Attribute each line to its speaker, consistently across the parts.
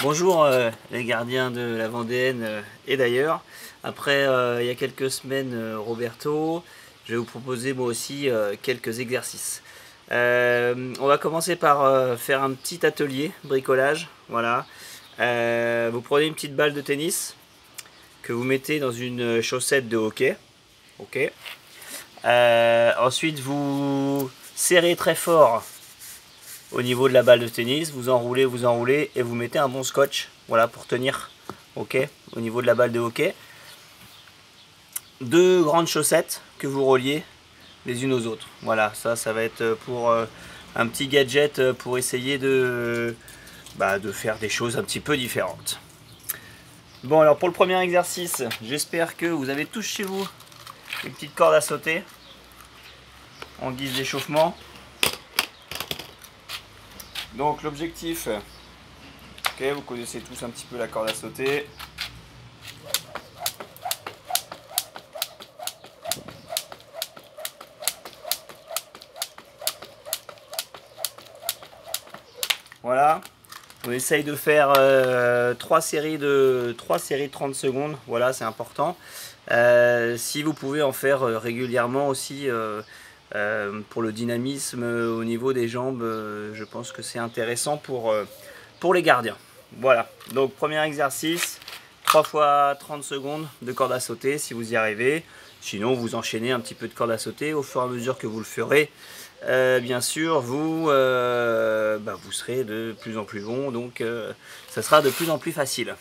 Speaker 1: Bonjour les gardiens de la Vendéenne et d'ailleurs. Après il y a quelques semaines, Roberto, je vais vous proposer moi aussi quelques exercices. On va commencer par faire un petit atelier bricolage. Voilà. Vous prenez une petite balle de tennis que vous mettez dans une chaussette de hockey. Ok. Ensuite vous serrez très fort au niveau de la balle de tennis, vous enroulez et vous mettez un bon scotch, voilà, pour tenir, ok, au niveau de la balle de hockey. Deux grandes chaussettes que vous reliez les unes aux autres. Voilà, ça va être pour un petit gadget pour essayer de faire des choses un petit peu différentes. Bon, alors pour le premier exercice, j'espère que vous avez tous chez vous une petite corde à sauter en guise d'échauffement. Donc l'objectif, ok, vous connaissez tous un petit peu la corde à sauter. Voilà, on essaye de faire 3 séries de 30 secondes, voilà, c'est important. Si vous pouvez en faire régulièrement aussi pour le dynamisme au niveau des jambes, je pense que c'est intéressant pour les gardiens. Voilà, donc premier exercice, 3 fois 30 secondes de corde à sauter si vous y arrivez. Sinon vous enchaînez un petit peu de corde à sauter au fur et à mesure que vous le ferez. Bien sûr, vous serez de plus en plus bon, donc ça sera de plus en plus facile.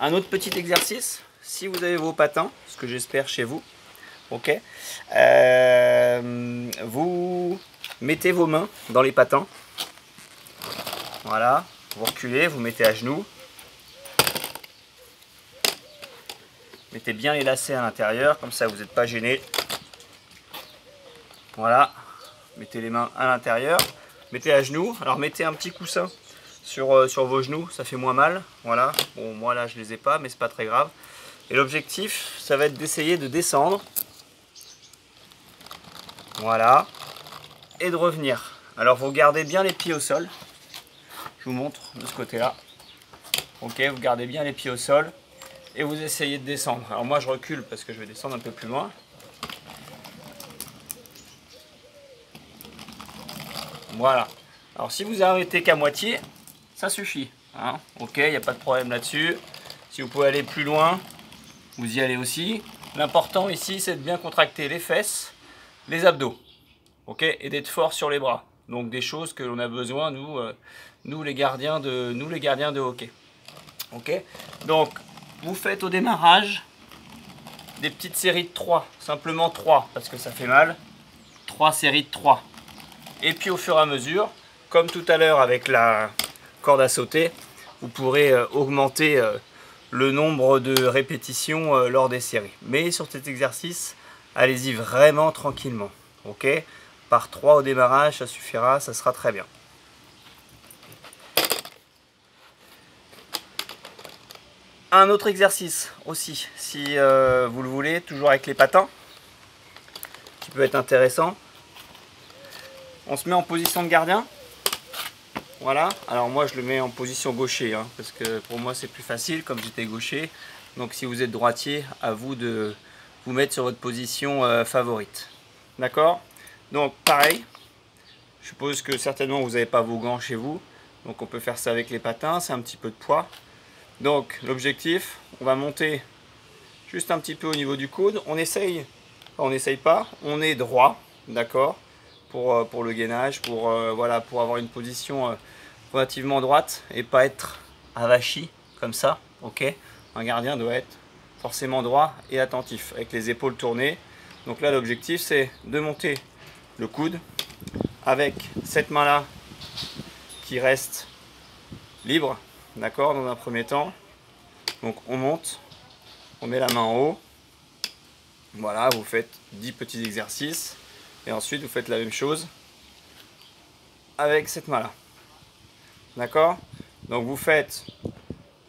Speaker 1: Un autre petit exercice, si vous avez vos patins, ce que j'espère chez vous, ok, vous mettez vos mains dans les patins, voilà, vous reculez, vous mettez à genoux, mettez bien les lacets à l'intérieur, comme ça vous n'êtes pas gêné. Voilà, mettez les mains à l'intérieur, mettez à genoux, alors mettez un petit coussin sur vos genoux, ça fait moins mal, voilà, bon moi là je les ai pas mais c'est pas très grave. Et l'objectif ça va être d'essayer de descendre, voilà, et de revenir. Alors vous gardez bien les pieds au sol, je vous montre de ce côté là, ok, vous gardez bien les pieds au sol et vous essayez de descendre. Alors moi je recule parce que je vais descendre un peu plus loin. Voilà. Alors si vous arrêtez qu'à moitié, ça suffit. Hein, ok, il n'y a pas de problème là-dessus. Si vous pouvez aller plus loin, vous y allez aussi. L'important ici, c'est de bien contracter les fesses, les abdos. Ok, et d'être fort sur les bras. Donc des choses que l'on a besoin, nous les gardiens de hockey. Ok, donc vous faites au démarrage des petites séries de 3. Simplement 3, parce que ça fait mal. 3 séries de 3. Et puis au fur et à mesure, comme tout à l'heure avec la corde à sauter, vous pourrez augmenter le nombre de répétitions lors des séries. Mais sur cet exercice, allez-y vraiment tranquillement. Ok, par 3 au démarrage, ça suffira, ça sera très bien. Un autre exercice aussi, si vous le voulez, toujours avec les patins, qui peut être intéressant. On se met en position de gardien. Voilà, alors moi je le mets en position gaucher, hein, parce que pour moi c'est plus facile comme j'étais gaucher. Donc si vous êtes droitier, à vous de vous mettre sur votre position favorite. D'accord? Donc pareil, je suppose que certainement vous n'avez pas vos gants chez vous. Donc on peut faire ça avec les patins, c'est un petit peu de poids. Donc l'objectif, on va monter juste un petit peu au niveau du coude. On essaye, enfin, on n'essaye pas, on est droit, d'accord? Pour le gainage, voilà, pour avoir une position relativement droite et pas être avachi comme ça, ok. Un gardien doit être forcément droit et attentif, avec les épaules tournées. Donc là l'objectif c'est de monter le coude avec cette main là qui reste libre, d'accord, dans un premier temps. Donc on monte, on met la main en haut, voilà, vous faites 10 petits exercices. Et ensuite, vous faites la même chose avec cette main-là. D'accord? Donc, vous faites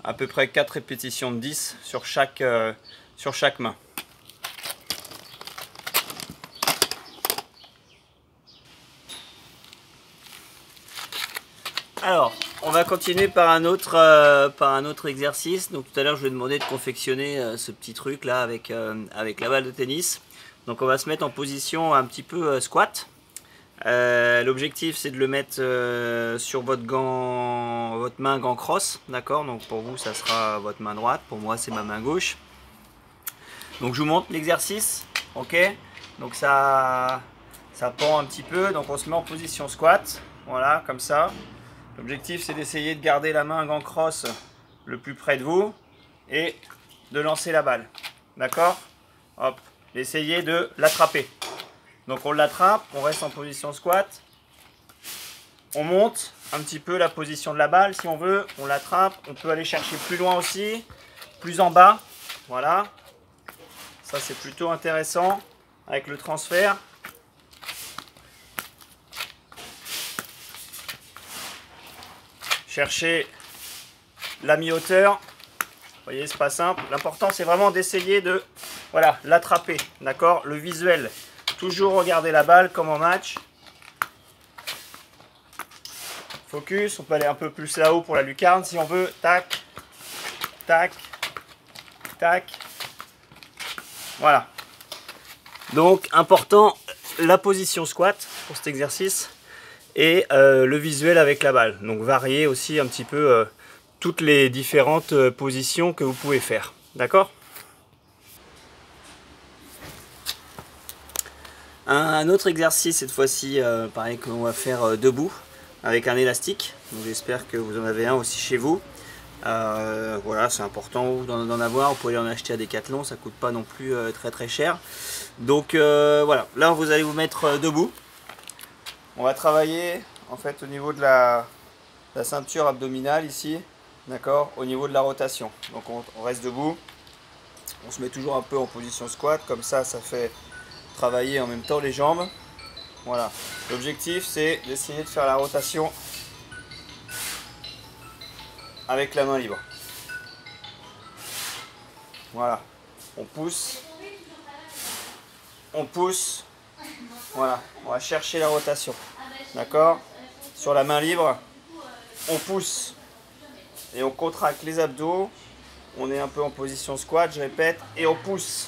Speaker 1: à peu près 4 répétitions de 10 sur chaque main. Alors, On va continuer par un autre exercice. Donc tout à l'heure je vous ai demandé de confectionner ce petit truc là avec la balle de tennis. Donc on va se mettre en position un petit peu squat. L'objectif c'est de le mettre sur votre main gant cross, d'accord? Donc pour vous ça sera votre main droite, pour moi c'est ma main gauche. Donc je vous montre l'exercice, ok? Donc ça pend un petit peu, donc on se met en position squat, voilà, comme ça. L'objectif c'est d'essayer de garder la main gant cross le plus près de vous et de lancer la balle, d'accord? Hop, d'essayer de l'attraper. Donc on l'attrape, on reste en position squat, on monte un petit peu la position de la balle si on veut, on l'attrape, on peut aller chercher plus loin aussi, plus en bas, voilà. Ça c'est plutôt intéressant avec le transfert. Chercher la mi-hauteur, vous voyez c'est pas simple, l'important c'est vraiment d'essayer de l'attraper, d'accord? Le visuel. Toujours regarder la balle comme en match. Focus, on peut aller un peu plus là-haut pour la lucarne si on veut. Tac, tac, tac. Voilà. Donc important, la position squat pour cet exercice et le visuel avec la balle. Donc varier aussi un petit peu toutes les différentes positions que vous pouvez faire. D'accord ? Un autre exercice, cette fois-ci, pareil qu'on va faire debout avec un élastique. J'espère que vous en avez un aussi chez vous. Voilà, c'est important d'en avoir. Vous pouvez en acheter à Decathlon, ça coûte pas non plus très cher. Donc voilà, là vous allez vous mettre debout. On va travailler en fait au niveau de la ceinture abdominale ici, d'accord, au niveau de la rotation. Donc on reste debout. On se met toujours un peu en position squat, comme ça fait travailler en même temps les jambes. Voilà, l'objectif c'est d'essayer de faire la rotation avec la main libre. Voilà, on pousse, voilà, on va chercher la rotation, d'accord? Sur la main libre, on pousse et on contracte les abdos, on est un peu en position squat, je répète, et on pousse.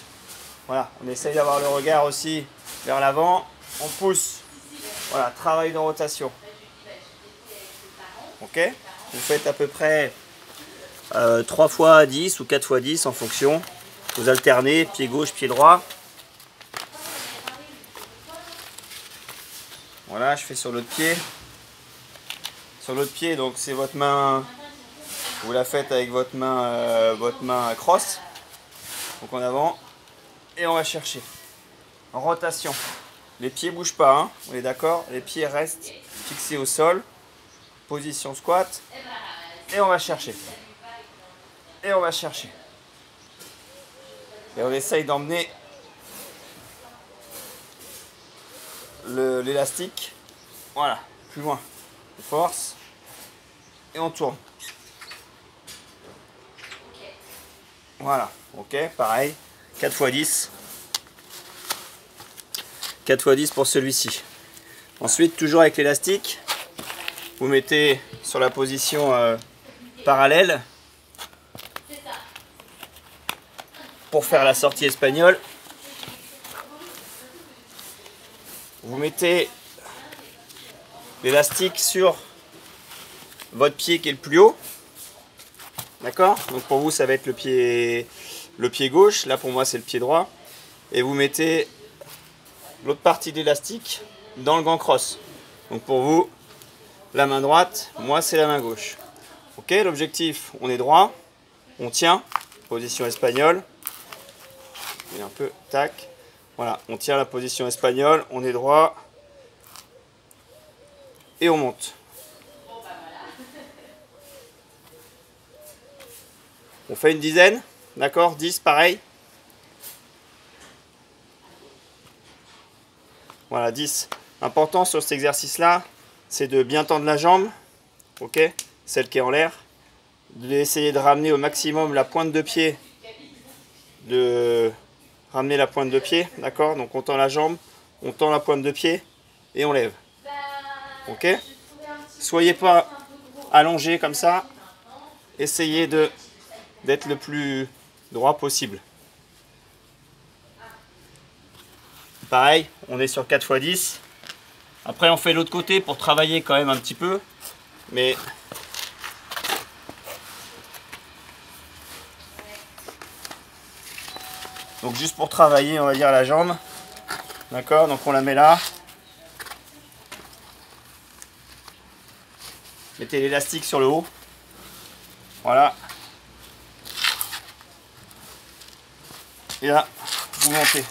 Speaker 1: Voilà, on essaye d'avoir le regard aussi vers l'avant, on pousse. Voilà, travail de rotation. Ok? Vous faites à peu près 3 fois 10 ou 4 fois 10 en fonction. Vous alternez, pied gauche, pied droit. Voilà, je fais sur l'autre pied. Sur l'autre pied, donc c'est votre main, vous la faites avec votre main cross. Donc en avant. Et on va chercher. En rotation. Les pieds ne bougent pas, hein, on est d'accord? Les pieds restent fixés au sol. Position squat. Et on va chercher. Et on va chercher. Et on essaye d'emmener l'élastique. Voilà, plus loin. On force. Et on tourne. Voilà, ok, pareil. 4 x 10. 4 x 10 pour celui-ci. Ensuite, toujours avec l'élastique, vous mettez sur la position parallèle pour faire la sortie espagnole. Vous mettez l'élastique sur votre pied qui est le plus haut. D'accord? Donc pour vous, ça va être le pied gauche. Là, pour moi, c'est le pied droit. Et vous mettez l'autre partie de l'élastique dans le gant cross. Donc pour vous, la main droite, moi, c'est la main gauche. Ok, l'objectif, on est droit. On tient. Position espagnole. Et un peu, tac. Voilà, on tient la position espagnole. On est droit. Et on monte. On fait une dizaine, d'accord? 10 pareil. Voilà, 10. Important sur cet exercice-là, c'est de bien tendre la jambe, ok? Celle qui est en l'air. D'essayer de ramener au maximum la pointe de pied. Ramener la pointe de pied, d'accord? Donc on tend la jambe, on tend la pointe de pied et on lève. Ok? Soyez pas allongé comme ça, essayez d'être le plus droit possible. Pareil, on est sur 4 x 10. Après on fait l'autre côté pour travailler quand même un petit peu. Mais donc juste pour travailler, on va dire, la jambe. D'accord, donc on la met là. Mettez l'élastique sur le haut. Voilà. Et là, vous montez.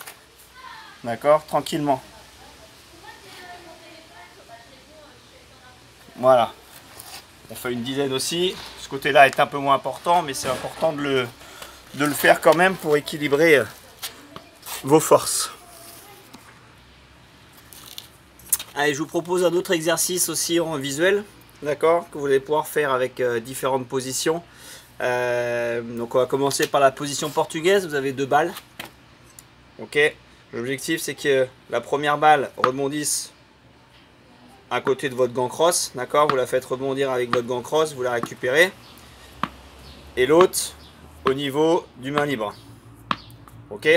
Speaker 1: D'accord, tranquillement. Voilà. On fait une dizaine aussi. Ce côté-là est un peu moins important, mais c'est important de le faire quand même pour équilibrer vos forces. Allez, je vous propose un autre exercice aussi en visuel, d'accord, que vous allez pouvoir faire avec différentes positions. Donc on va commencer par la position portugaise. Vous avez 2 balles. Ok. L'objectif, c'est que la première balle rebondisse à côté de votre gant cross, d'accord. Vous la faites rebondir avec votre gant cross, vous la récupérez. Et l'autre au niveau du main libre. Ok.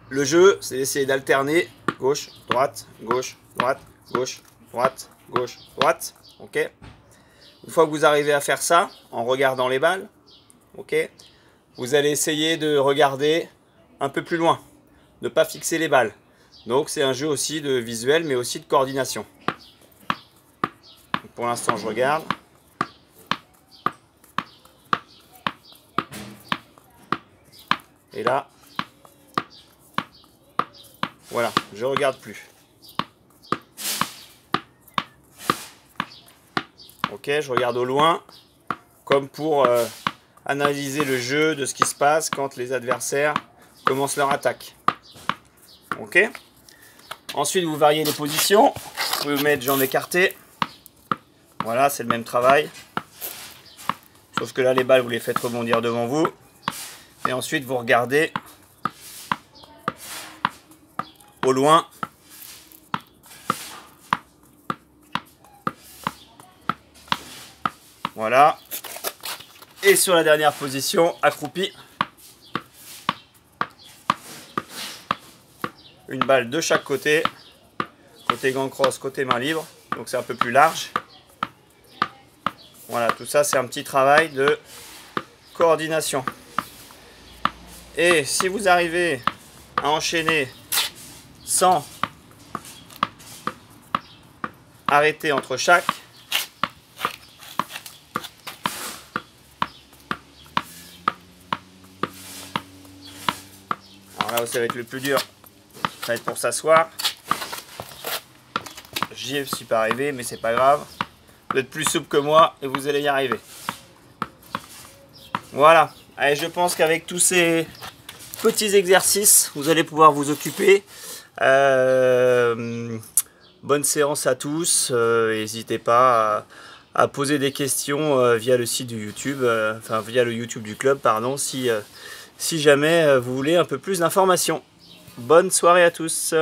Speaker 1: Le jeu, c'est d'essayer d'alterner gauche, droite, gauche, droite, gauche, droite, gauche, droite. Ok. Une fois que vous arrivez à faire ça, en regardant les balles, ok, vous allez essayer de regarder un peu plus loin, ne pas fixer les balles. Donc c'est un jeu aussi de visuel, mais aussi de coordination. Donc, pour l'instant, je regarde. Et là, voilà, je regarde plus. Ok, je regarde au loin, comme pour analyser le jeu de ce qui se passe quand les adversaires commencent leur attaque. Ok. Ensuite, vous variez les positions. Vous pouvez vous mettre jambes écartées. Voilà, c'est le même travail. Sauf que là, les balles, vous les faites rebondir devant vous. Et ensuite, vous regardez au loin. Voilà. Et sur la dernière position, accroupi. Une balle de chaque côté. Côté gant cross, côté main libre. Donc c'est un peu plus large. Voilà, tout ça c'est un petit travail de coordination. Et si vous arrivez à enchaîner sans arrêter entre chaque, alors là où ça va être le plus dur, ça va être pour s'asseoir. J'y suis pas arrivé, mais c'est pas grave. Vous êtes plus souple que moi et vous allez y arriver. Voilà. Allez, je pense qu'avec tous ces petits exercices, vous allez pouvoir vous occuper. Bonne séance à tous. N'hésitez pas à poser des questions via le site du YouTube, enfin via le YouTube du club, pardon, si jamais vous voulez un peu plus d'informations. Bonne soirée à tous.